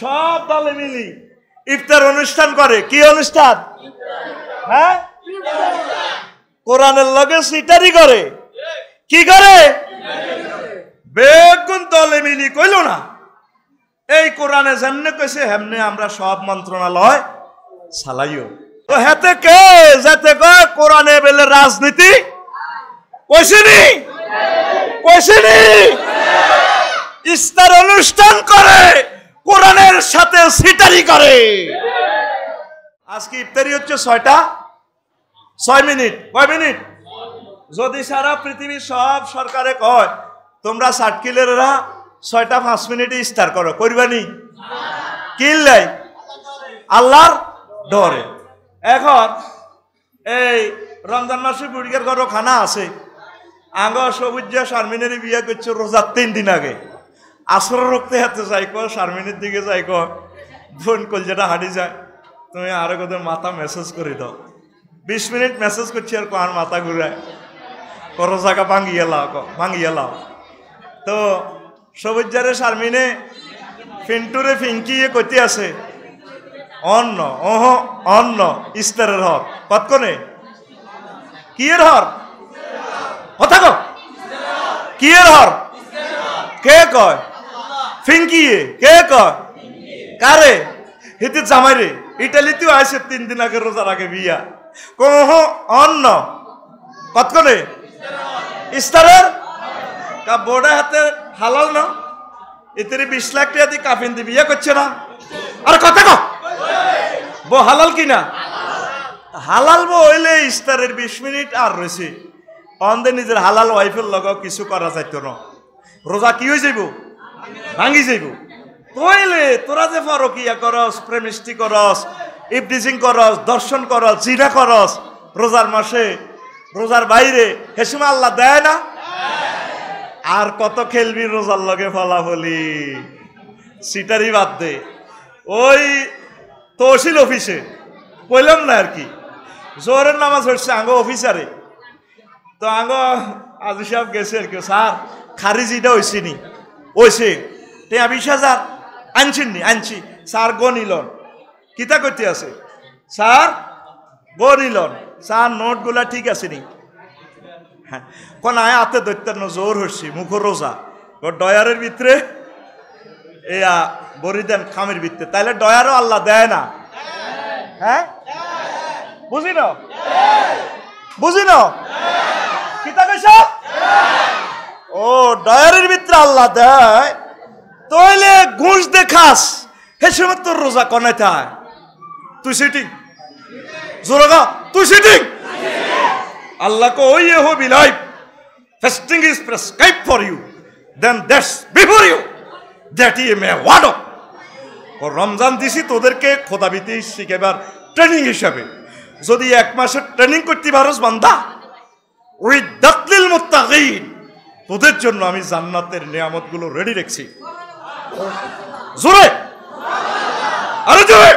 সব দলে মিলি ইফতার অনুষ্ঠান করে। কি অনুষ্ঠান? হ্যাঁ, কোরআনের লগে সিটারি করে। কি করে? বেগুন দলে মিলি কইল না, এই কোরআনে যেমনে কইছে হেমনে আমরা সব মন্ত্রণালয় চালাইও। তো হেতে কে যাতে কয় কোরআনে বেলে রাজনীতি কইছেনি কইছেনি ইফতার অনুষ্ঠান করে, কোরআনের সাথে সিটারি করে। আজকে ইফতারি হচ্ছে 6 মিনিট। কয় মিনিট? যদি সারা পৃথিবীর সব সরকারে কয় তোমরা সার্কিলেরা 6টা 5 মিনিটে ইফতার করো, করবানি? কিল্লাই আল্লাহর ডরে। এখন এই রমজান মাসে বুড়িগের ঘরও খানা আছে। আগ সবুজা শারমিনের বিয়ে করছে রোজার 3 দিন আগে। আসর রক্তে হাতে যাই কো, শারমিনের দিকে যাই কো, ফোন কল যেটা হাঁটি যায়, তুমি আরো কোথাও মাথা মেসেজ করে দাও। 20 মিনিট মেসেজ করছি আর কার মাথা ঘুরায়, করো জায়গা ভাঙিয়ে লাও। তো সবুজারে শারমিনে ফিন্টুরে ফিঙ্কিয়ে কইতে আছে অন্ন অন্ন ইস্তারের হর কতক্ষণে কি এর হর কথা কো কি এর হর কে কয় ফিঙ্কিয়ে কে কয় কারে হিতে জামাইরে ইটালিতেও আসে 3 দিন আগে রোজার আগে বিয়া কহ অন্ন কতক্ষণে ইস্তারের কা বোর্ডে হাতে হালাল না এতে 20 লাখ টাকা দিয়ে কাফিন দিয়ে বিয়ে করছে না। আর কথা কো বো হালাল কিনা? হালাল বো হইলে ইস্তারের 20 মিনিট আর রয়েছে অন্ধে নিজের হালাল ওয়াইফের লগ কিছু করা যাইত না। রোজা কি হয়ে যাইব? ভাঙি যাইব। তইলে তোরা যে ফারকিয়া করস, প্রেমিষ্টি করস, ইফটিজিং করস, দর্শন করস, জিনা করস রোজার মাসে, রোজার বাইরে, হে সময় আল্লাহ দেয় না? আর কত খেলবি রোজার লগে ফলাফলি? সিটারি বাদ দে। ওই তহসিল অফিসে কইলাম না আর কি, জোহরের নামাজ হচ্ছে আঙ্গ অফিসারে। তো আঙ্গ আজি সাহেব গেছে আর কি, স্যার খারিজিটা হয়েছে নি? ওইছে 20,000 আনছেন নি? আনছি। স্যার গনিলন কিতা করতে আছে? স্যার গনিলন। স্যার নোটগুলা ঠিক আছে নি? হ্যাঁ কোন আয় হাতে দৈত্যান্ন জোর হচ্ছে মুখ রোজা ডয়ারের ভিতরে এয়া বড়ি দেন খামের ভিতরে, তাইলে ডয়ারও আল্লাহ দেয় না? হ্যাঁ বুঝি না বুঝি না কিতা কইছ? ও ডয়ারের ভিতরে আল্লাহ দেয়, তাইলে ঘুষ দেখাস হে সময় তোর রোজা কনে থায়? তুই সিটিং জোরগা তুই sitting Allah ko ye ho be life. Fasting is prescribed for you. Then that's before you. That ye may want. ও রমজান দিছি তোদেরকে খোদাবিতে শিখাবার ট্রেনিং হিসাবে। যদি 1 মাসের ট্রেনিং করতে পারোস বান্দা, ওই দাতলিল মুত্তাকিন, তোদের জন্য আমি জান্নাতের নিয়ামতগুলো রেডি রেখেছি। জোরে আরে জোরে।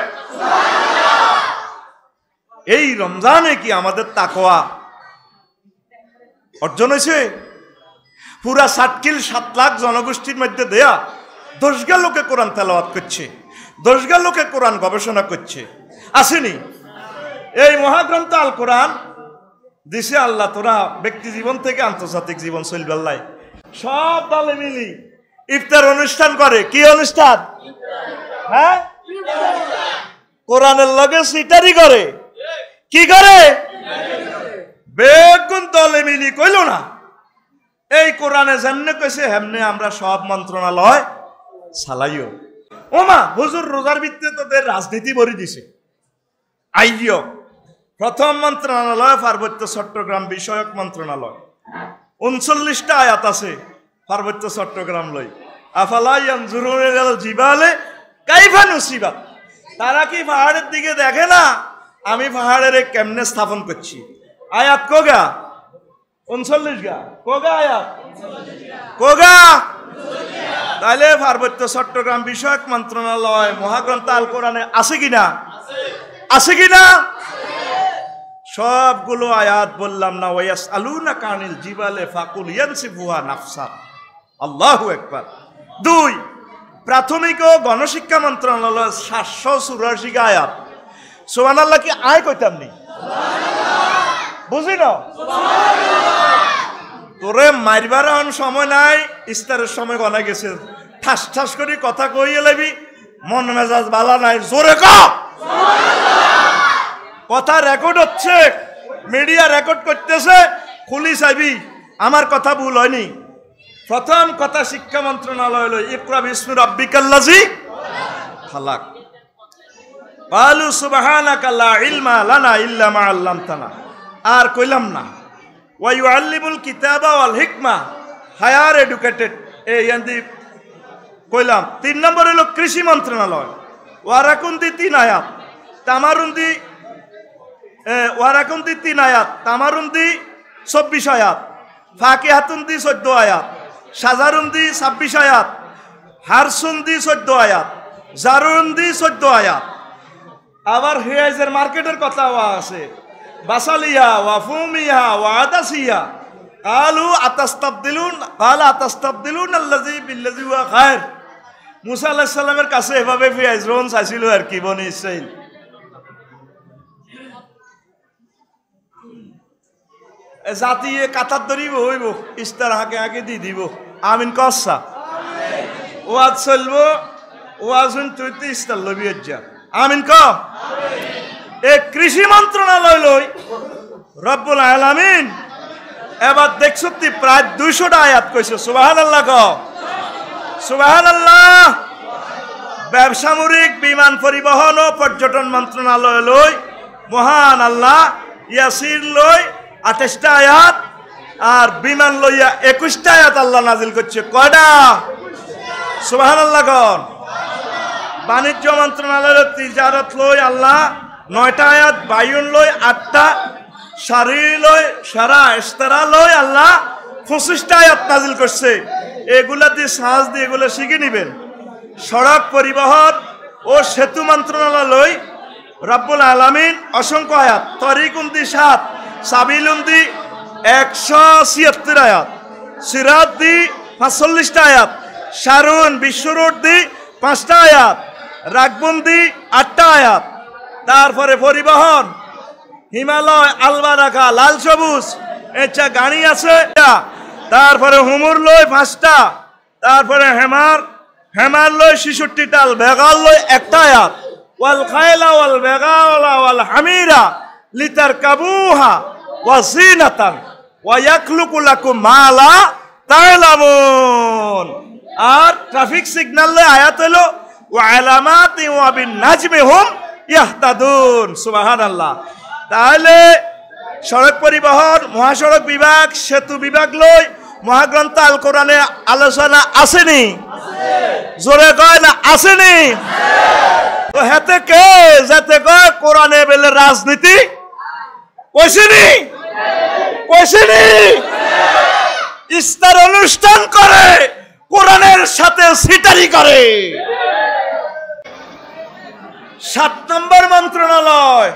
এই রমজানে কি আমাদের তাকওয়া অর্জন হয়েছে? পুরা সাতকিল 7 লাখ জনগোষ্ঠীর মধ্যে দেয়া 10,000 লোকে কোরআন তেলাওয়াত করছে, 10,000 লোকে কোরআন গবেষণা করছে, আসেনি? এই মহাগ্রন্থ আল কোরআন দিছে আল্লাহ তোরা ব্যক্তি জীবন থেকে আন্তর্জাতিক জীবন চলবে। সব দলে মিলি ইফতার অনুষ্ঠান করে। কি অনুষ্ঠান? হ্যাঁ, কোরআনের লগে সিটারি করে। কি করে? বেগুন দলে মিলি কইল না, এই কোরআনে যেমনে কইছে হেমনে আমরা সব মন্ত্রণালয় চালাইও। ওমা হুজুর রোজার ভিত্তিতে তোদের রাজনীতি ভরি দিছে। আইডিও প্রথম মন্ত্রণালয় পার্বত্য চট্টগ্রাম বিষয়ক মন্ত্রণালয়, 39টা আয়াত আছে পার্বত্য চট্টগ্রাম লই। আফালা ইয়ানজুরুনা ইলাল জিবালে কাইফা নুসিবাত। তারা কি পাহাড়ের দিকে দেখে না আমি পাহাড়ের কেমনে স্থাপন করছি? আয়াত কোগা 39 গা কোগা আয়াত কোগা। তাহলে পার্বত্য চট্টগ্রাম বিষয়ক মন্ত্রণালয় মহাগ্রন্থ আল কোরআনে আছে কিনা? আছে কিনা? সবগুলো আয়াত বললাম না? ওয়াসআলুনা কানিল জিবালে ফাকুল ইয়ানসিফুহা নাফসা। আল্লাহু আকবার। 2 প্রাথমিক ও গণশিক্ষা মন্ত্রণালয় 784 আয়াত। সুবহানাল্লাহ কি আয় কইতাম নি? বুঝি না তোরে মারবার সময় নাই, ইস্তারের সময় গনা গেছে। ঠাস ঠাস করে কথা কইয়ে লাবি, মন মেজাজ বালা নাই, জোরে ক। কথা রেকর্ড হচ্ছে, মিডিয়া রেকর্ড করতেছে, খুলি চাইবি আমার কথা ভুল হয়নি। প্রথম কথা শিক্ষা মন্ত্রণালয় হলো ইকরা বিসমি রাব্বিকাল্লাযী খালাক। ক্বালু সুবহানাকা লা ইলমা লানা ইল্লা মা আল্লামতানা। আর কইলাম না ওয়া ইউআল্লিমুল কিতাবা ওয়াল হিকমা, হায়ার এডুকেটেড। এই ইয়ান্দি কইলাম। 3 নম্বর হলো কৃষি মন্ত্রণালয়, ওয়ারাকুন্দি 3 আয়াত, তামারুন্দি ওয়ারাকুন্দি 3 আয়াত, তামারুন্দি 24 আয়াত, ফাকিহাতুন্দি 14 আয়াত, সাজারুন্দি 26 আয়াত, হারসুন্দি 14 আয়াত, জারুন্দি 14 আয়াত। আবার হেয়াজের মার্কেটের কথা আছে, বাসালিয়া ওয়া ফুমিয়া ওয়া আদাসিয়া। কালু আতাস্তাবদিলুন, কালা আতাস্তাবদিলুন আল্লাযী বিল্লাযী হুয়া খায়র। মুসা আলাইহিস সালামের কাছে এভাবে পেঁয়াজ রোন চাইছিল আর কি বনি ইসরাইল। জাতি কাতার ধরিব হইব, ইস্তার হাঁকে হাঁকে দিয়ে দিব। আমিন কসা ওয়াজ চলবো, ওয়াজ তুই ইস্তার লবি যা। আমিন ক। এ কৃষি মন্ত্রণালয় লই রব্বুল আলামিন এবার দেখছ প্রায় 200টা আয়াত কইছে। সুবহানাল্লাহ ক, সুবহানাল্লাহ। ব্যবসামূলক বিমান পরিবহন ও পর্যটন মন্ত্রণালয় লই মহান আল্লাহ ইয়াসির লই 28টা আয়াত, আর বিমান লইয়া 21টা আয়াত আল্লাহ নাজিল করছে। কয়টা? সুবহানাল্লাহ কোন। বাণিজ্য মন্ত্রণালয়ের তিজারত লই আল্লাহ 9টা আয়াত, বায়ুন লই 8টা, সারি লই সারা ইস্তারা লই আল্লাহ 25টা আয়াত নাজিল করছে। এগুলা দিয়ে সাজ দিয়ে এগুলো শিখে নিবেন। সড়ক পরিবহন ও সেতু মন্ত্রণালয় রব্বুল আলামিন অসংখ্য আয়াত, তরিকুন্দি 7, সাবিলুন্দি 176 আয়াত, সিরাত দি 45টা আয়াত, শারুন বিশ্বরোড দি 5টা আয়াত, রাগবন্দি 8টা আয়াত। তারপরে পরিবহন হিমালয়, আলবারাকা, লাল সবুজ এচা গাড়ি আছে। তারপরে হুমুর লই 5টা, তারপরে হেমার লই 66টা, বেগাল লই 1টা আয়াত, ওয়াল খায়লা ওয়াল বেগালা ওয়াল হামিরা লিতারকাবুহা ওয়া জিনাতান ওয়া ইয়াখলুকু লাকুম মা লা তা'লামুন। আর ট্রাফিক সিগন্যাল লই আয়াত হলো ওয়া আলামাতি ওয়া বিন নাজমি হুম ইয়াহতাদুন। সুবহানাল্লাহ। তাহলে সড়ক পরিবহন, মহাসড়ক বিভাগ, সেতু বিভাগ লই মহাগ্রন্থ আল কোরআনে আলোচনা আসেনি? জোরে কয় না আসেনি? তো হেতে কে যেতে কয় কোরআনে বেলে রাজনীতি কইছেনি? কইছেনি? ইস্তার অনুষ্ঠান করে, কোরআনের সাথে সিটারি করে। 7 নম্বর মন্ত্রণালয়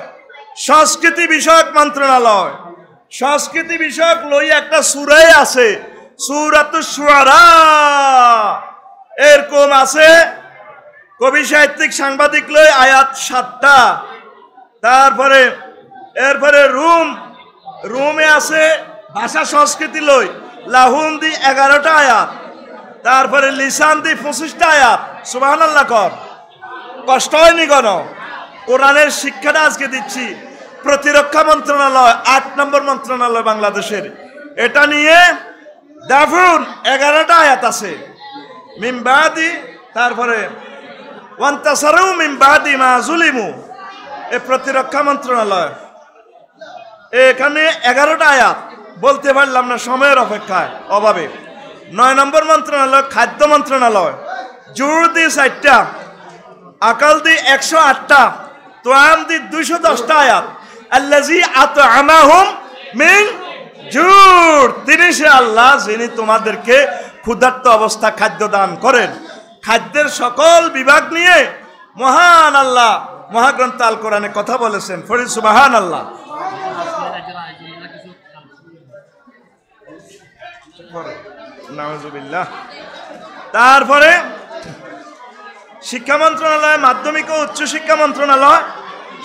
সংস্কৃতি বিষয়ক মন্ত্রণালয়। সংস্কৃতি বিষয়ক লই একটা সূরাই আছে, সূরাতুশ শুআরা। এরকম আছে কবি সাহিত্যিক সাংবাদিক লই আয়াত 7টা। তারপরে এরপরে রুমে আছে ভাষা সংস্কৃতি লই লাহুন দি 11টা আয়াত, তারপরে লিসান দি 25টা আয়াত। সুবহানাল্লাহ কর। কষ্ট হয়নি কেন? কোরআনের শিক্ষাটা আজকে দিচ্ছি। প্রতিরক্ষা মন্ত্রণালয় 8 নম্বর মন্ত্রণালয় বাংলাদেশের, এটা নিয়ে দাফুন 11টা আয়াত আছে। মিমবাদি, তারপরে ওয়ান্তাসারু মিমবাদি মা যুলিমু, এই প্রতিরক্ষা মন্ত্রণালয়। এখানে 11টা আয়াত বলতে পারলাম না সময়ের অপেক্ষায় অভাবে। 9 নম্বর মন্ত্রণালয় খাদ্য মন্ত্রণালয়, জুর দি 4টা, আকাল দি 108টা, তোয়াম দি 210টা আয়াত। আল্লাযী আত'আমাহুম মিন জুর, তিনি সে আল্লাহ যিনি তোমাদেরকে ক্ষুধার্ত অবস্থা খাদ্য দান করেন। খাদ্যের সকল বিভাগ নিয়ে মহান আল্লাহ মহাগ্রন্থ আল কোরআনে কথা বলেছেন। ফরিদ সুবহানাল্লাহ। নাউযুবিল্লাহ। তারপরে শিক্ষা মন্ত্রণালয়, মাধ্যমিক ও উচ্চ শিক্ষা মন্ত্রণালয়,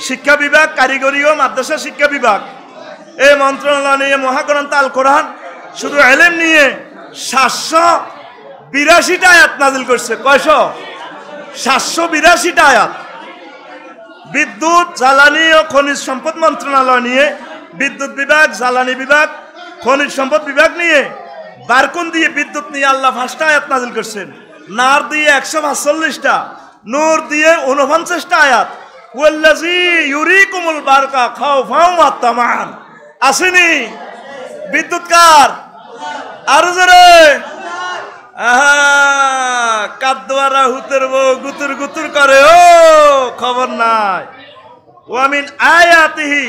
শিক্ষা বিভাগ, কারিগরি ও মাদ্রাসা শিক্ষা বিভাগ, এই মন্ত্রণালয় নিয়ে মহাগ্রন্থ আল কোরআন শুধু এলেম নিয়ে 782টা আয়াত নাজিল করছে। কয়শ? 782টা আয়াত। বিদ্যুৎ, জ্বালানি ও খনিজ সম্পদ মন্ত্রণালয় নিয়ে বিদ্যুৎ বিভাগ, জ্বালানি বিভাগ, খনিজ সম্পদ বিভাগ নিয়ে বারকুন দিয়ে বিদ্যুৎ নিয়ে আল্লাহ 5টা আয়াত নাজিল করছেন। নার দিয়ে 145টা, নূর দিয়ে 49টা আয়াত। ওয়াল্লাযী ইউরিকুমুল বারকা খাওফাও ওয়া তামান। আসেনি? বিদ্যুৎ কার? আরো জোরে। কাদ্দোয়ারা হুতের বউ গুতুর গুতুর করে, ও খবর নাই। ওয়ামিন আয়াতিহি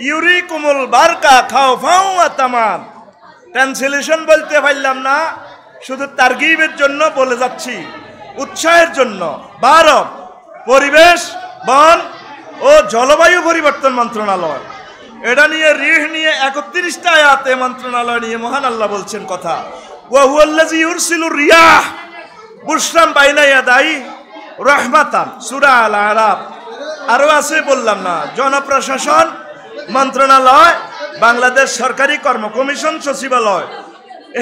ইউরিকুমুল বারকা খাওফাও ওয়া তামান। ট্রান্সলেশন বলতে পারলাম না, শুধু তারগিবের জন্য বলে যাচ্ছি, উৎসাহের জন্য। 12 পরিবেশ, বন ও জলবায়ু পরিবর্তন মন্ত্রণালয়, এটা নিয়ে রিহ নিয়ে 31টা আয়াত এই মন্ত্রণালয় নিয়ে মহান আল্লাহ বলছেন কথা। ওয়া হুয়াল্লাযী ইউরসিলুর রিয়াহ বুশরাম বাইনা ইয়াদাই রাহমাতান, সূরা আল আরাফ। আরো আছে বললাম না। জনপ্রশাসন মন্ত্রণালয়, বাংলাদেশ সরকারি কর্ম কমিশন সচিবালয়,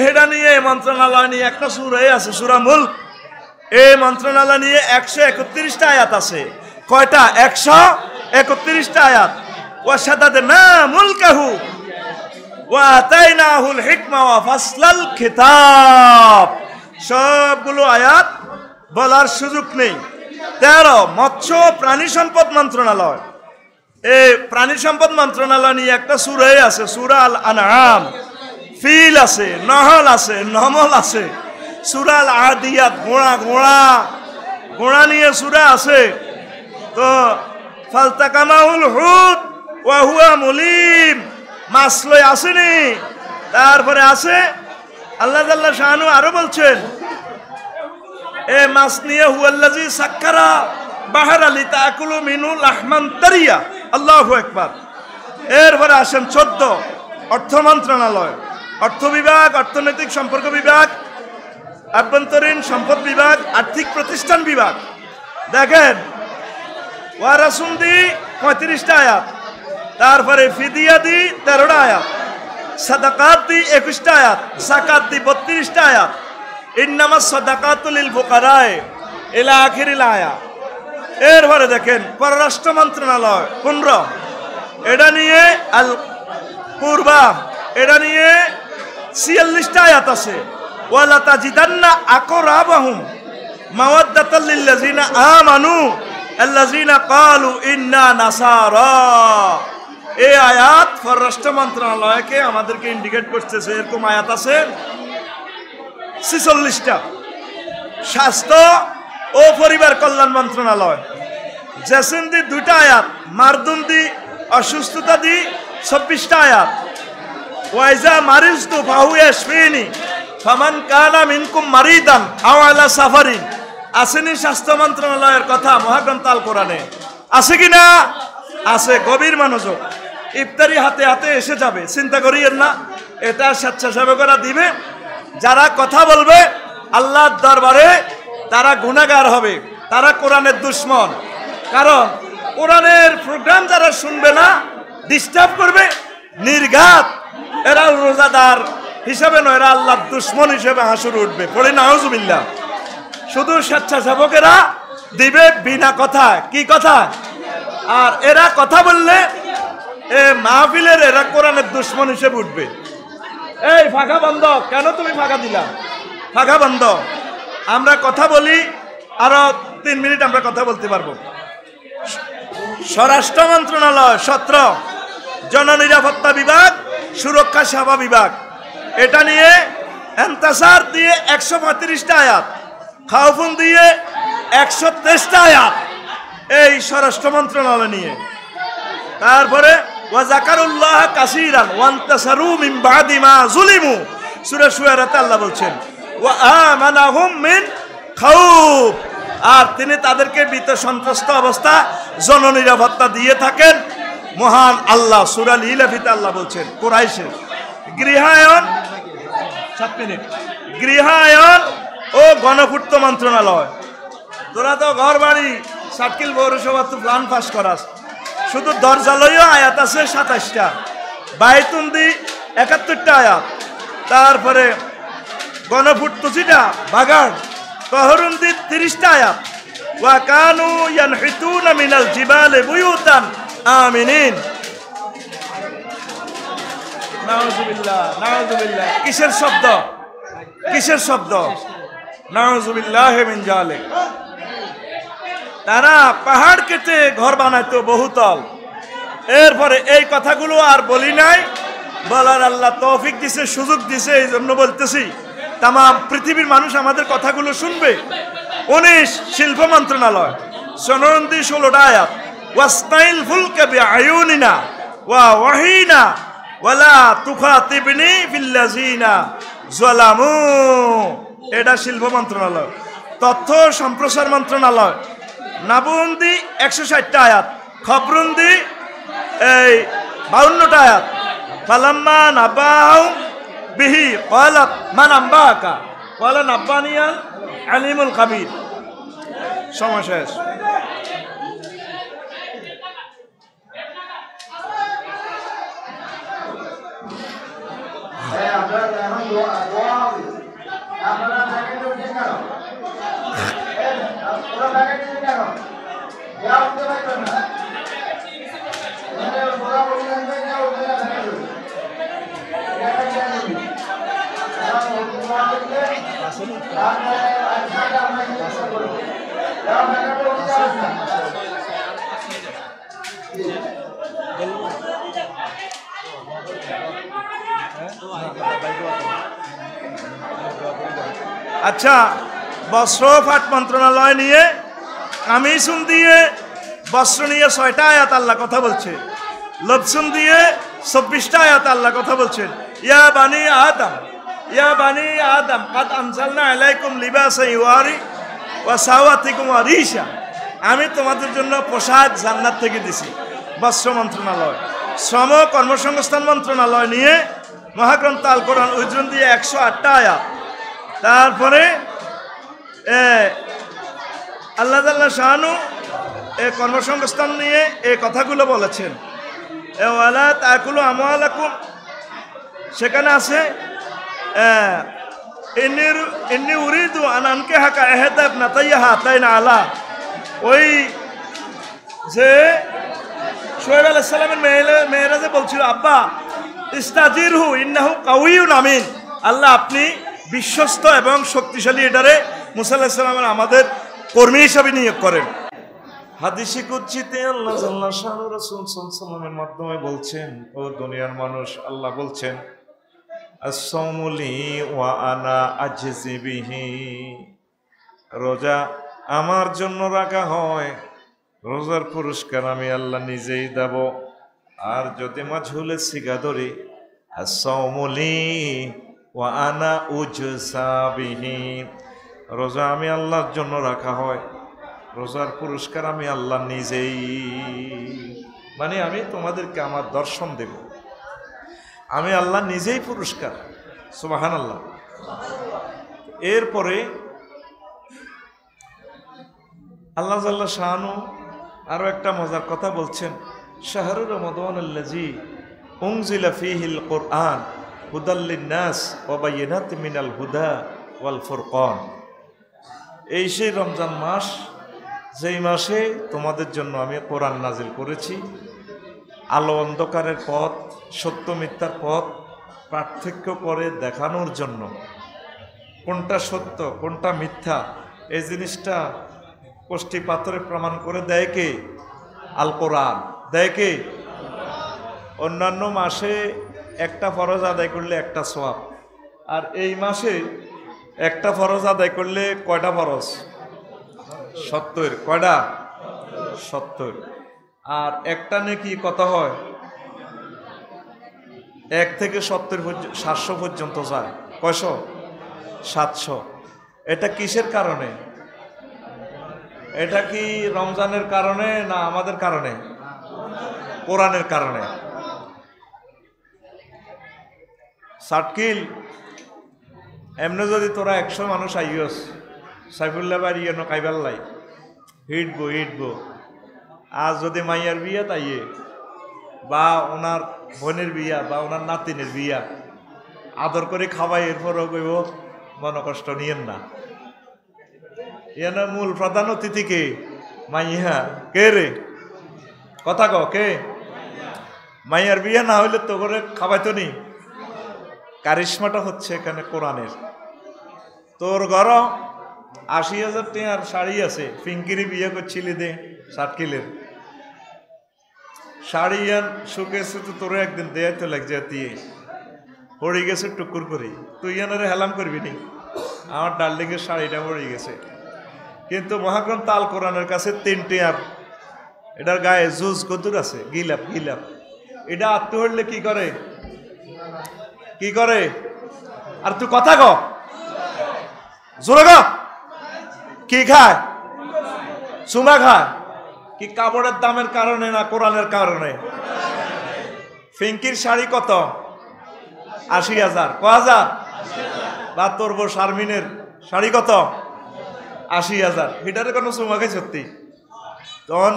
এটা নিয়ে মন্ত্রণালয় নিয়ে একটা সূরা আছে, সূরা মুলক। এই মন্ত্রণালয় নিয়ে 131টা আয়াত আছে। কয়টা? 131টা আয়াত। ওয়াশাদাদনা মুলকাহু ওয়া আতাইনাহুল হিকমা ওয়া ফাসলাল খিতাব। সবগুলো আয়াত বলার সুযোগ নেই। 13 মৎস্য প্রাণী সম্পদ মন্ত্রণালয়, এই প্রাণী সম্পদ মন্ত্রণালয় নিয়ে একটা সূরা আছে, সূরা আল আনআম। ফিল আছে, নহল আছে, নমল আছে। সূরা আল আদিয়াত, ঘোড়া নিয়ে সূরা আছে। তো ফালতাকামাহুল হুত ওয়া হুয়া মুলিম, মাছ লই আসেনি। তারপরে আছে আল্লাহ জাল্লা শাহানু আরো বলছেন, এ মাছ নিয়ে হুয়াল্লাযী সাক্কারা বাহরা লিতাকুলু মিনহু লাহমান তারিয়া। আল্লাহু আকবার। এরপরে আসেন 14 অর্থ মন্ত্রণালয়, অর্থ বিভাগ, অর্থনৈতিক সম্পর্ক বিভাগ, আভ্যন্তরীণ সম্পদ বিভাগ, আর্থিক প্রতিষ্ঠান বিভাগ। দেখেন, ওয়ারাসুম দি 35টা আয়াত, তারপরে ফিদিয়া দি 13টা আয়াত, সাদাকাত দি 21টা আয়াত, যাকাত দি 32টা আয়াত, ইন্নামাস সাদাকাতু লিল ফুকারায়ে ইলা আখিরিল আয়াত। এরপরে দেখেন পররাষ্ট্র মন্ত্রণালয় 15, এটা নিয়ে আল কুরবা, এটা নিয়ে 46টা আয়াত আছে। ওয়ালা তাজিদান্না আকরাবাহুম মাওয়াদ্দাতাল লিল্লাযিনা আমানু আল্লাযিনা ক্বালু ইন্না নাসারা। এই আয়াত পররাষ্ট্র মন্ত্রণালয়কে আমাদেরকে ইন্ডিকেট করতেছে। এরকম আয়াত আছে 46টা। স্বাস্থ্য ও পরিবার কল্যাণ মন্ত্রণালয়, জেসিন দি 2টা আয়াত, মারদুন দি অসুস্থতা দি 26টা আয়াত। ওয়াইজা মারিজতু ফাহু ইয়াশফিনি ফামান কানা মিনকুম মারিদান আও আলা সাফারিন। আসেনি স্বাস্থ্য মন্ত্রণালয়ের কথা মহাগ্রন্থ আল কোরআনে? আছে কি না? আছে। গভীর মনোযোগ। ইফতারি হাতে হাতে এসে যাবে, চিন্তা করিয়েন না। এটা স্বেচ্ছাসেবকরা দিবে। যারা কথা বলবে আল্লাহর দরবারে তারা গুনাহগার হবে, তারা কোরআনের দুশমন। কারণ কোরআনের প্রোগ্রাম যারা শুনবে না, ডিস্টার্ব করবে, নির্ঘাত, এরা রোজাদার হিসাবে নয়, এরা আল্লাহর দুশমন হিসেবে হাসুর উঠবে। পড়ে নাউজুবিল্লাহ। শুধু স্বেচ্ছাসেবকেরা দিবে বিনা কথা। কি কথা? আর এরা কথা বললে এ মাহফিলের এরা কোরআনের দুশমন হিসেবে উঠবে। এই ফাঁকা বন্ধ, কেন তুমি ফাঁকা দিলা? ফাঁকা বন্ধ। আমরা কথা বলি, আরো 3 মিনিট আমরা কথা বলতে পারবো। স্বরাষ্ট্র মন্ত্রণালয় 17, জননিরাপত্তা বিভাগ, সুরক্ষা সেবা বিভাগ, এটা নিয়ে এন্তাসার দিয়ে 135টা আয়াত, খাউফুন দিয়ে 123টা আয়াত, এই স্বরাষ্ট্র মন্ত্রণালয় নিয়ে। তারপরে ওয়াজাকারুল্লাহ কাসীরান ওয়ান্তাসারু মিন বাদি মা যুলিমু, সূরা শুআরাতে আল্লাহ বলছেন ওয়া আমানাহুম মিন খাউফ, আর তিনি তাদেরকে ভীত সন্ত্রস্ত অবস্থা জননিরাপত্তা দিয়ে থাকেন মহান আল্লাহ। সূরা ইলাফিতে আল্লাহ বলছেন কুরাইশের গৃহায়ন 7 মিনিট, গৃহায়ন ও গণপূর্ত মন্ত্রণালয়, তোরা তো ঘর বাড়ি সার্কিল পৌরসভা তো প্ল্যান পাস করাস, শুধু দরজালয়ও আয়াত আছে 27টা, বাইতুন্দি 71টা আয়াত, তারপরে গণফুটতুসিটা বাগান তহরুন্দি 30টা আয়াত, ওয়া কানু ইয়ানহিতুনা মিনাল জিবালি বুয়ুতান আমিনিন। নাউজুবিল্লাহ, নাউজুবিল্লাহ। কিসের শব্দ? কিসের শব্দ? নাউজুবিল্লাহ মিন জালিক। তারা পাহাড় কেটে ঘর বানাইতো বহুতল। এরপরে এই কথাগুলো আর বলি নাই, বলার আল্লাহ তৌফিক দিছে, সুযোগ দিছে, এই জন্য বলতেছি। তাম পৃথিবীর মানুষ আমাদের কথাগুলো শুনবে। 19 শিল্প মন্ত্রণালয়, সনরন্দি 16টা আয়াত, ওয়াস্তাইল ফুলকা বিআয়ুনিনা ওয়া ওয়াহিনা ওয়ালা তুখাতিবনি ফিল্লাযিনা যালামু। এটা শিল্প মন্ত্রণালয়। তথ্য সম্প্রসার মন্ত্রণালয়, নাবুন্দি 160টা আয়াত, খবরুন্দি এই 52টা আয়াত। ফালাম্মা নাবাহু বিহি ক্বালাত মান আম্বাকা ক্বালা নাব্বানিয়াল আলিমুল খাবীর। সময় শেষ। আচ্ছা, বস্ত্র পাট মন্ত্রণালয় নিয়ে কামিসুন দিয়ে বস্ত্র নিয়ে 6টা আয়াত আল্লাহ কথা বলছে। লবসুন দিয়ে 24টা আয়াত আল্লাহ কথা বলছেন। ইয়া বানি আদম, ইয়া বানি আদম কাদ আনজালনা আলাইকুম লিবাসান ইউয়ারি ওয়া সাওয়াতিকুম ওয়া রিশা। আমি তোমাদের জন্য পোশাক জান্নাত থেকে দিছি। বস্ত্র মন্ত্রণালয়। শ্রম কর্মসংস্থান মন্ত্রণালয় নিয়ে মহাগ্রন্থ আল কোরআন উজরুন দিয়ে 108টা আয়াত। তারপরে আল্লাহ তাআলা শানু এই কর্মসংস্থান নিয়ে এই কথাগুলো বলেছেন। ওয়ালা তাকুলু আমওয়ালাকুম, সেখানে আছে ইন্নী উরিদু আন আনকিহাকা ইহদা ইবনাতাইয়া হাতাইনা আলা। ওই যে শোয়েব আলাইহিস সালামের মেয়েরা যে বলছিল, আব্বা ইস্তাজিরহু ইন্নাহু কাউইয়ুন আমিন, আল্লাহ আপনি বিশ্বস্ত এবং শক্তিশালী এটারে মুসা আলাইহিস সালামের আমাদের কর্মী হিসাবে নিয়োগ করেন। হাদিসে কুদসিতে আল্লাহ জাল্লা শানু রাসূল সাল্লাল্লাহু আলাইহি ওয়াসাল্লামের মাধ্যমে বলছেন, ও দুনিয়ার মানুষ, আল্লাহ বলছেন আস-সাওমু লি ওয়া আনা আজজি বিহি, রোজা আমার জন্য রাখা হয়, রোজার পুরস্কার আমি আল্লাহ নিজেই দেব। আর যদি মাঝহুলে সিগা ধরি, আস-সাওমু লি ওয়া আনা উজসা বিহি, রোজা আমি আল্লাহর জন্য রাখা হয়, রোজার পুরস্কার আমি আল্লাহ নিজেই, মানে আমি তোমাদেরকে আমার দর্শন দেব, আমি আল্লাহ নিজেই পুরস্কার। সুবহানাল্লাহ। এরপরে আল্লাহ জাল্লা শানু আরো একটা মজার কথা বলছেন, শাহরুর রমাদানাল্লাযী উনজিলা ফীহিল কুরআন হুদাল লিন-নাস ওয়া বায়িনাতিন মিনাল হুদা ওয়াল ফুরকান। এই সেই রমজান মাস, যেই মাসে তোমাদের জন্য আমি কোরআন নাজিল করেছি, আলো অন্ধকারের পথ, সত্য মিথ্যার পথ পার্থক্য করে দেখানোর জন্য, কোনটা সত্য কোনটা মিথ্যা এই জিনিসটা কষ্টি পাথরে প্রমাণ করে দেয় কে? আল কোরআন দেয় কে? অন্যান্য মাসে একটা ফরজ আদায় করলে একটা সওয়াব, আর এই মাসে একটা ফরজ আদায় করলে কয়টা ফরজ? 70। কয়টা? 70। আর একটা নেকি কত হয়? 1 থেকে 700 পর্যন্ত যায়। কয়শো? 700। এটা কিসের কারণে? এটা কি রমজানের কারণে না আমাদের কারণে? কোরআনের কারণে। সাটকিল এমনি যদি তোরা 100 মানুষ আইয়স, সাইফুল্লাহ বাড়ি এনো কাইবাল্লাই হিটবো আজ যদি মাইয়ার বিয়া তাইয়ে বা ওনার বোনের বিয়া বা ওনার নাতিনের বিয়া আদর করে খাওয়াই এরপরও কইব মনে কষ্ট নিয়েন না। এনার মূল প্রধান অতিথি কে? মাইয়া। কে রে? কথা ক কে? মাইয়ার বিয়া না হইলে তো করে খাওয়াইতো নি। কারিশমাটা হচ্ছে এখানে কোরআনের। তোর ঘর ৮০,০০০ টাকার শাড়ি আছে, পিঙ্কিরি বিয়ে করছিলি দে সাতকিলের শাড়ি আন শুকেছে তো তোর একদিন দেয় তো লাগছে দিয়ে পড়ে গেছে টুকুর করি, তুই এনারে হেলাম করবি নি? আমার ডার্লিংয়ের শাড়িটা পড়ে গেছে, কিন্তু মহাগ্রন্থ আল কোরআনের কাছে ৩ টাকার এটার গায়ে জুজ কদুর আছে, গিলাপ গিলাপ। এটা আত্ম হইলে কি করে কি করে? আর তুই কথা ক জোরে ক। কি খায়? চুমা খায়। কি কাপড়ের দামের কারণে না কোরআনের কারণে? ফিঙ্কির শাড়ি কত? ৮০,০০০। ক হাজার? বা তোর বউ শারমিনের শাড়ি কত? ৮০,০০০। এটারে কোনো চুমা খাই সত্যি? তখন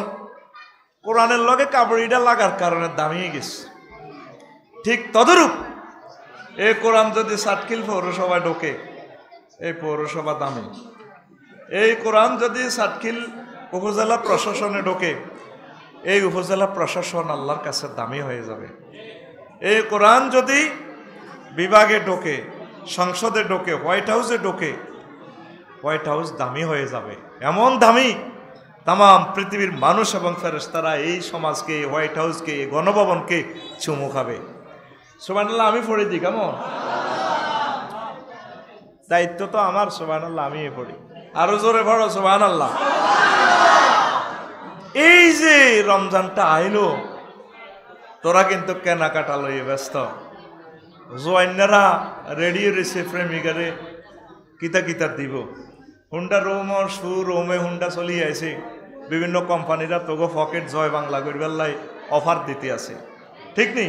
কোরআনের লগে কাপড়িটা লাগার কারণে দামিয়ে গেছে। ঠিক তদরূপ এই কোরআন যদি সাতকিল পৌরসভায় ঢোকে, এই পৌরসভা দামি। এই কোরআন যদি সাতকিল উপজেলা প্রশাসনে ঢোকে, এই উপজেলা প্রশাসন আল্লাহর কাছে দামি হয়ে যাবে। এই কোরআন যদি বিভাগে ঢোকে, সংসদে ঢোকে, হোয়াইট হাউসে ঢোকে, হোয়াইট হাউস দামি হয়ে যাবে। এমন দামি তাম পৃথিবীর মানুষ এবং ফেরেশতারা এই সমাজকে, হোয়াইট হাউসকে, গণভবনকে চুমু খাবে। সুবহানাল্লাহ। আমি পড়ে দিই কেমন? দায়িত্ব তো আমার। সুবহানাল্লাহ। আমি পড়ি। আরো জোরে পড়ো সুবহানাল্লাহ। এই যে রমজানটা আইলো, তোরা কিন্তু কেনাকাটা লইয়ে ব্যস্ত। জোয়াইনারা রেডি রয়েছে প্রেমিকারে কিতা কিতা দিব। হুন্ডা রোমর সু রোমে হুন্ডা চলি আছে। বিভিন্ন কোম্পানিরা তোগো পকেট জয় বাংলা করবার লাই অফার দিতে আছে, ঠিক নি?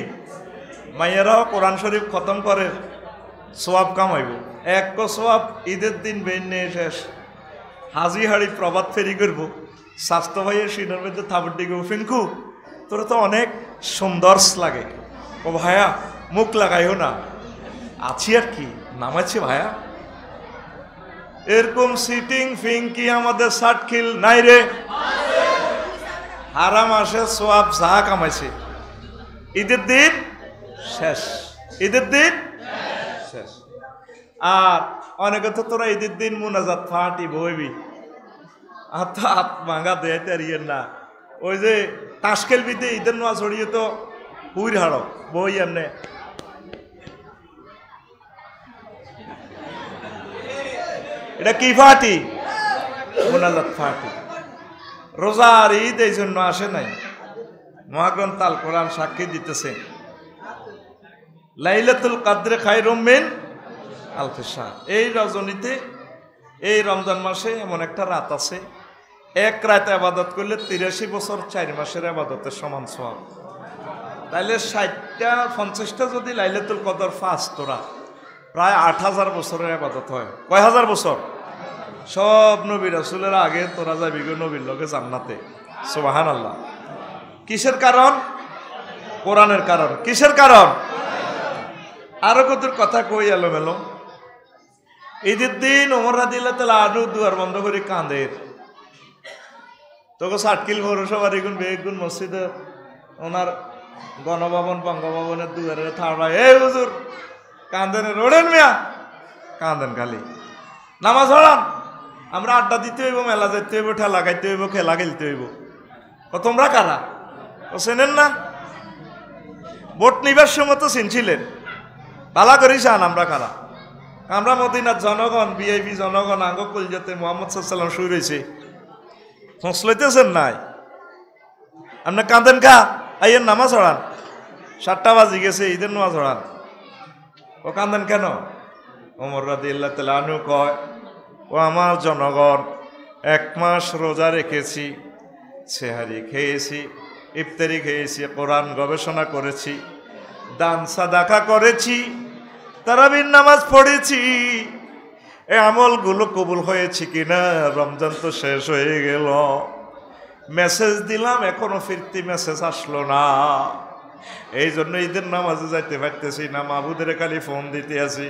মাইয়ারাও কোরআন শরীফ খতম করে সোয়াব কামাইব। এক সোয়াব ঈদের দিন বেনে শেষ। হাজি হাড়ি প্রবাদ ফেরি করব। স্বাস্থ্য ভাইয়ের সিনের মধ্যে থাবর দিকে ফিনকু তোরা তো অনেক সুন্দর লাগে। ও ভাইয়া মুখ লাগাইও না, আছি আর কি, নামাচ্ছি ভাইয়া। এরকম সিটিং ফিঙ্কি আমাদের সাতখিল নাই রে। হারাম আসে সোয়াব যা কামাইছে ঈদের দিন শেষ। ঈদের দিন শেষ। আর অনেকে তো তোরা ঈদের দিন মুনাজাত ফাটি বইবি, আর তো হাত ভাঙা দেয় তারিয়ের না। ওই যে তাস খেলবিতে ঈদের নোয়া ছড়িয়ে তো হুইর হাড় বই এমনে এটা কি ফাটি? মুনাজাত ফাটি। রোজার ঈদ এই জন্য আসে নাই। মহাগ্রন্থ আল কোরআন সাক্ষী দিতেছে লাইলাতুল কদরে খায়রুম মিন আলফি শাহর। এই রজনীতে, এই রমজান মাসে এমন একটা রাত আছে, এক রাত আবাদত করলে ৮৩ বছর ৪ মাসের আবাদতের সমান সওয়াব। তাইলে ৬০টা-৫০টা যদি লাইলাতুল কদর ফাস তোরা, প্রায় ৮,০০০ বছরের আবাদত হয়। কয় হাজার বছর? সব নবী রাসূলের আগে তোরা যাবি গো নবীর লগে জান্নাতে। সুবহানাল্লাহ। কিসের কারণ? কোরআনের কারণ। কিসের কারণ? আরো কত কথা কই এলোমেলো। ঈদের দিন ওমর রাদিয়াল্লাহু তাআলা আনহু দুয়ার বন্ধ করে কাঁদে। তোকে সাতকিল পৌরসভার এগুন বেগুন মসজিদে ওনার গণভবন বঙ্গভবনের দুয়ারে থাড়ায়, এই হুজুর কাঁদেন, রোডেন মিয়া কাঁদেন খালি, নামাজ পড়ান, আমরা আড্ডা দিতে হইব, মেলা যেতে হইব, ঠেলা গাইতে হইব, খেলা খেলতে হইব। ও তোমরা কারা? ও চেনেন না? ভোট নিবার সময় তো চিনছিলেন, পালা করি চান আমরা কারা? আমরা মদিনার জনগণ, ভিআইপি জনগণ, আঙ্গ কলজাতে মুহাম্মদ সাল্লাল্লাহু আলাইহি ওয়াসাল্লাম শুরু হয়েছে। ফোঁস লইতেছেন নাই? আপনি কাঁদেন কা? আইয়ের নামাজ পড়ান, 7টা বাজি গেছে, ঈদের নামাজ পড়ান। ও কাঁদেন কেন? ওমর রাদিয়াল্লাহু তাআলা আনহু কয়, ও আমার জনগণ, 1 মাস রোজা রেখেছি, সেহারি খেয়েছি, ইফতারি খেয়েছি, কোরআন গবেষণা করেছি, দান সাদাকা করেছি, তারাবির নামাজ পড়েছি। এই আমলগুলো কবুল হয়েছে কিনা? রমজান তো শেষ হয়ে গেল, মেসেজ দিলাম এখনো ফিরতি মেসেজ আসলো না। এই জন্য ঈদের নামাজে যাইতে পারতেছি না, মাহবুদের খালি ফোন দিতে আছি।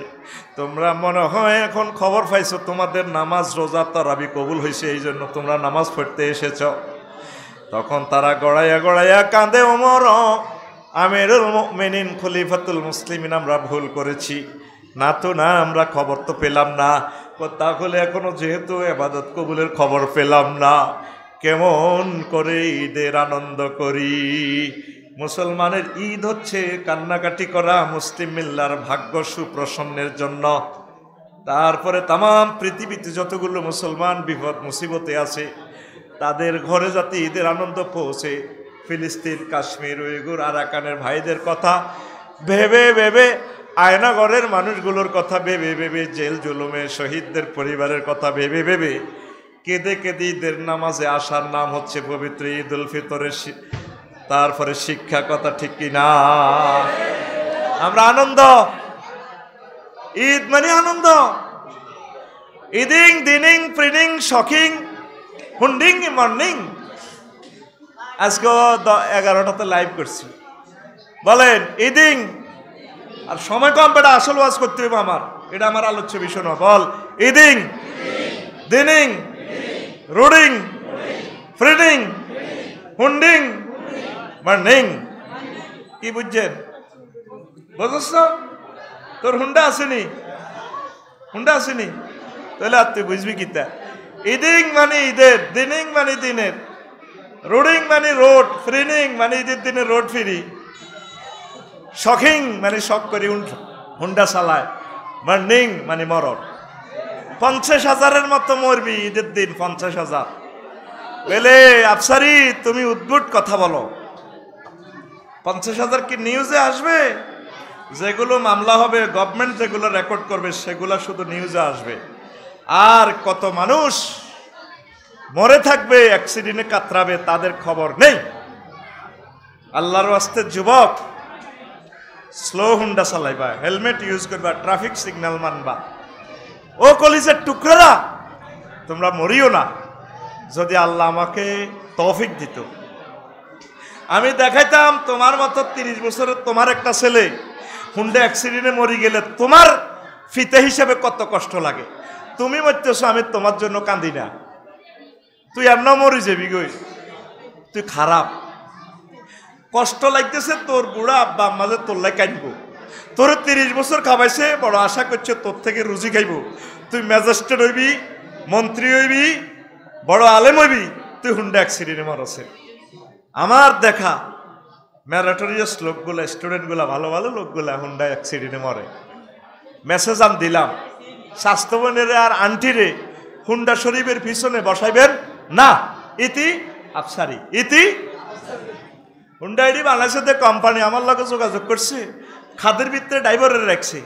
তোমরা মনে হয় এখন খবর পাইছো তোমাদের নামাজ রোজা তারাবি কবুল হয়েছে, এই জন্য তোমরা নামাজ পড়তে এসেছ। তখন তারা গড়াইয়া গড়াইয়া কাঁদে, ওমর আমিরুল মুমিনিন খলিফাতুল মুসলিমিন, আমরা ভুল করেছি। না তো না, আমরা খবর তো পেলাম না। তাহলে এখনো যেহেতু ইবাদত কবুলের খবর পেলাম না, কেমন করে ঈদের আনন্দ করি? মুসলমানের ঈদ হচ্ছে কান্নাকাটি করা মুসলিম মিল্লার ভাগ্য সুপ্রসন্নের জন্য। তারপরে তাম পৃথিবীতে যতগুলো মুসলমান বিপদ মুসিবতে আছে তাদের ঘরে যাতে ঈদের আনন্দ পৌঁছে, ফিলিস্তিন, কাশ্মীর, উইগুর, আরাকানের ভাইদের কথা ভেবে ভেবে, আয়নাগরের মানুষগুলোর কথা ভেবে ভেবে, জেল জুলুমে শহীদদের পরিবারের কথা ভেবে ভেবে কেঁদে কেঁদে ঈদের নামাজে আসার নাম হচ্ছে পবিত্র ঈদ উল ফিতরের তারপরে শিক্ষা, কথা ঠিক কিনা? আমরা আনন্দ, ঈদ মানে আনন্দ। ইদিং দিনিং প্রিনিং শখিং হুন্ডিং মর্নিং। আজকে 11টাতে লাইভ করছি, বলেন ইদিং। আর সময় কম, বেটা আসল ওয়াজ করতে হবে আমার, এটা আমার আলোচ্য বিষয় না। বল ইদিং দিনিং রুডিং ফ্রিডিং হুন্ডিং মর্নিং। কি বুঝছেন? বুঝছ? তোর হুন্ডা আসেনি, হুন্ডা আসেনি, তাহলে আর তুই বুঝবি কিতা? ইদিং মানে ঈদের, দিনিং মানে দিনের, রোডিং মানে রোড, ফ্রিনিং মানে ঈদের দিনে রোড ফিরি, শখিং মানে শখ করি হুন্ডা চালায়, মর্নিং মানে মরণ। 50,000-এর মতো মরবি ঈদের দিন, 50,000। বলে আফসারি তুমি উদ্ভুট কথা বলো, 50,000 কি নিউজে আসবে? যেগুলো মামলা হবে, গভর্নমেন্ট যেগুলো রেকর্ড করবে সেগুলো শুধু নিউজে আসবে। আর কত মানুষ মরে থাকবে, অ্যাক্সিডেন্টে কাতরাবে, তাদের খবর নেই। আল্লাহর ওয়াস্তে যুবক, স্লো হুন্ডা চালাইবা, হেলমেট ইউজ করবা, ট্রাফিক সিগন্যাল মানবা। ও কলিজের টুকরা, তোমরা মরিও না। যদি আল্লাহ আমাকে তৌফিক দিত, আমি দেখাইতাম তোমার মতো 30 বছরের তোমার একটা ছেলে হুন্ডা অ্যাক্সিডেন্টে মরি গেলে তোমার ফিতে হিসেবে কত কষ্ট লাগে। তুমি মরতেছো, আমি তোমার জন্য কান্দি না। তুই এমন মরি যাবি গই, তুই খারাপ। কষ্ট লাগতেছে তোর বুড়া আব্বা আম্মাজে তোর লাই কাঁদবো। তোর 30 বছর খাবাইছে, বড় আশা করছে তোর থেকে রুজি খাইব। তুই ম্যাজিস্ট্রেট হইবি, মন্ত্রী হইবি, বড় আলেম হইবি, তুই হুন্ডা অ্যাক্সিডেন্টে মরছে। আমার দেখা ম্যারাটোরিয়াস লোকগুলা, স্টুডেন্টগুলা, ভালো ভালো লোকগুলা হুন্ডা অ্যাক্সিডেন্টে মরে। মেসেজ আমি দিলাম স্বাস্থ্যবানের আর আন্টিরে হুন্ডা শরীফের পিছনে বসাইবেন না, ইতি আফসারি, ইতি হুন্ডা আইডি বাংলাদেশের কোম্পানি আমার লগে যোগাযোগ করছে, খাদের ভিতরে ড্রাইভারের রাখছে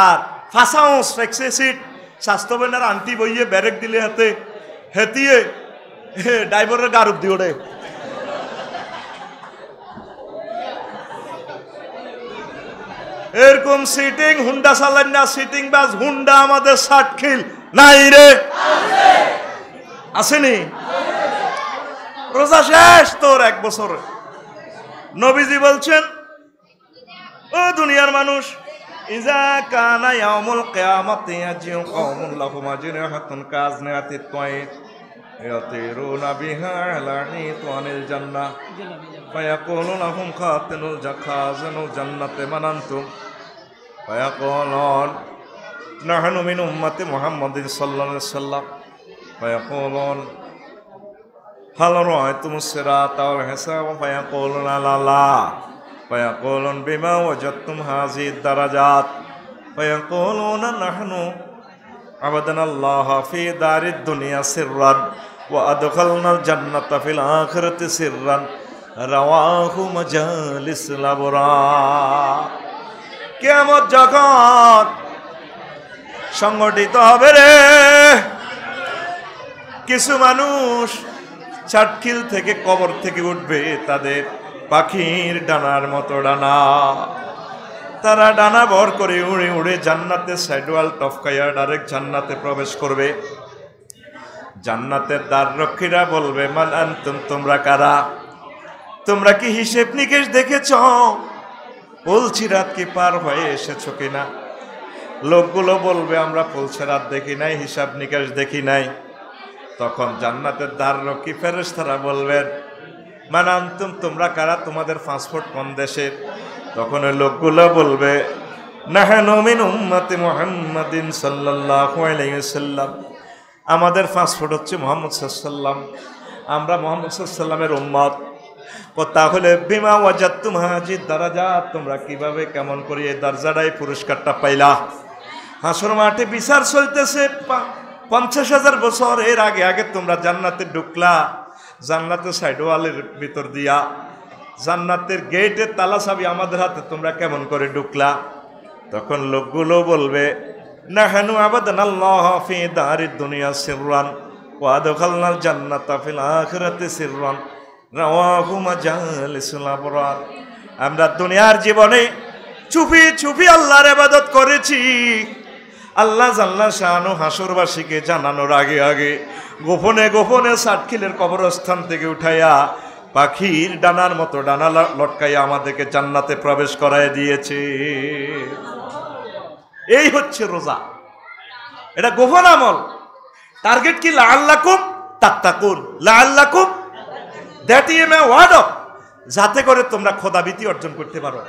আর ফাঁসাউস রাখছে সিট। স্বাস্থ্যবানের আন্টি বইয়ে ব্যারেক দিলে হাতে হেতিয়ে ড্রাইভারের গারুপ দিয়ে ওঠে। এরকম সিটিং হুন্ডা চালান না, সিটিং বাস হুন্ডা আমাদের সাতখিল নাই রে, আসেনি? রোজা শেষ তোর 1 বছর। নবীজি বলছেন, ও দুনিয়ার মানুষ, ইজা কানা ইয়াউমুল কিয়ামাতি ইয়াজিউ কওমুন লাহুম আজরাহাতুন কাজনাতিত তায়র ইয়াতিরুনা বিহা আলা ইতওয়ানিল জান্নাহ ফায়াকুলু লাহুম খাজানুল জান্নাতি মান আনতুম ফায়াকুলুন নাহনু মিন উম্মতি মুহাম্মাদিন সাল্লাল্লাহু আলাইহি ওয়াসাল্লাম ফায়াকুলুন হাল রাআইতুমুস সিরাতা ওয়াল হিসাবা ফায়াকুলুনা লা فيقولون بما وجدتم هذه الدرجات فيقولون نحن عبدنا الله في دار الدنيا سرا وأدخلنا الجنة في الآخرة سرا رواه مجالس الأبرار। কিয়ামত যখন সংগঠিত হবে রে, কিছু মানুষ চাটখিল থেকে, কবর থেকে উঠবে, তাদের পাখির ডানার মতো ডানা। তারা ডানা ভর করে উড়ে উড়ে জান্নাতে সাইডওয়াল টপকাইয়া ডাইরেক্ট জান্নাতে প্রবেশ করবে। জান্নাতের দ্বার রক্ষীরা বলবে, মান আনতুম, তোমরা কারা? তোমরা কি হিসেব নিকেশ দেখেছ? পুলসিরাত কি পার হয়ে এসেছো কিনা? লোকগুলো বলবে, আমরা পুলসিরাত দেখি নাই, হিসাব নিকেশ দেখি নাই। তখন জান্নাতের দ্বার রক্ষী ফেরেশতারা বলবেন, মান আনতুম, তোমরা কারা? তোমাদের পাসপোর্ট কোন দেশের? তখন ওই লোকগুলো বলবে, নাহানু মিন উম্মতি মুহাম্মাদিন সাল্লাল্লাহু আলাইহি ওয়াসাল্লাম, আমাদের পাসপোর্ট হচ্ছে মুহাম্মদ সাল্লাল্লাহু আলাইহি ওয়াসাল্লাম, আমরা মুহাম্মদ সাল্লাল্লাহু আলাইহি ওয়াসাল্লামের উম্মত। ও তাহলে বিমা ওয়াজাদতুম হাজির দারাজাত, তোমরা কিভাবে কেমন করে এই দরজাটাই পুরস্কারটা পাইলা? হাসর মাঠে বিচার চলতেছে 50,000 বছর এর আগে আগে তোমরা জান্নাতে ঢুকলা, জান্নাতের সাইড ওয়ালের ভিতর দিয়া, জান্নাতের গেটের তালা চাবি আমাদের হাতে, তোমরা কেমন করে ঢুকলা? তখন লোকগুলো বলবে, নাহানু আবাদনাল্লাহ ফি দারিদ দুনিয়া সিররান ওয়া আদখালনাল জান্নাতা ফিল আখিরাতি সিররান রাওয়াহু মাজালিসুল আবরার, আমরা দুনিয়ার জীবনে চুপি চুপি আল্লাহর ইবাদত করেছি। আল্লাহ জাল্লা শানু হাসরবাসীকে জানানোর আগে আগে গোপনে গোপনে সাতখিলের কবরস্থান থেকে উঠাইয়া পাখির ডানার মতো ডানা লটকাইয়া আমাদেরকে জান্নাতে প্রবেশ করায় দিয়েছে। এই হচ্ছে রোজা, এটা গোপন আমল। টার্গেট কি? লাআল্লাকুম তাত্তাকুন, লাআল্লাকুম, that is a word of, যাতে করে তোমরা খোদাভীতি অর্জন করতে পারো।